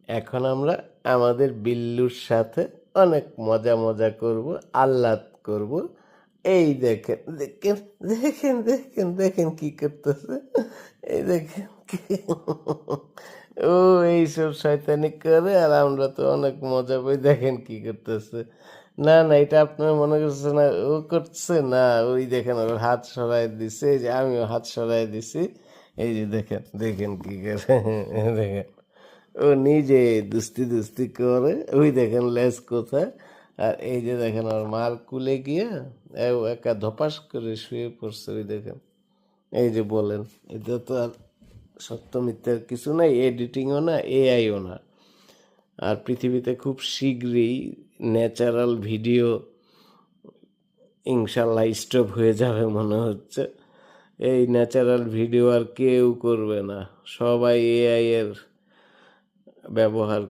এখন আমরা আমাদের বিল্লুর সাথে অনেক মজা মজা করব, আহ্লাদ করব। এই দেখেন দেখেন দেখেন দেখেন দেখেন কি করতেছে, এই দেখেন ও এইসব শয়তানি করে আর আমরা তো অনেক মজা পাই। দেখেন কি করতেছে। না না, এটা আপনার মনে করছে না ও করছে না, ওই দেখেন ওর হাত সরাই দিছে, এই যে আমিও হাত সরাই দিছি। এই যে দেখেন দেখেন কি করে দেখেন ও নিজে দুস্তি দুস্তি করে। ওই দেখেন লেজ কোথায়। আর এই যে দেখেন ওর মার কুলে গিয়ে ও একা ধপাস করে শুয়ে পড়ছে। ওই দেখেন, এই যে বলেন, এটা তো আর সত্য মিথ্যার কিছু নাই, এডিটিংও না, এআইও না। আর পৃথিবীতে খুব শীঘ্রই ন্যাচারাল ভিডিও ইনশাল্লাহ স্টপ হয়ে যাবে মনে হচ্ছে। এই ন্যাচারাল ভিডিও আর কেউ করবে না, সবাই এআই এর ব্যবহার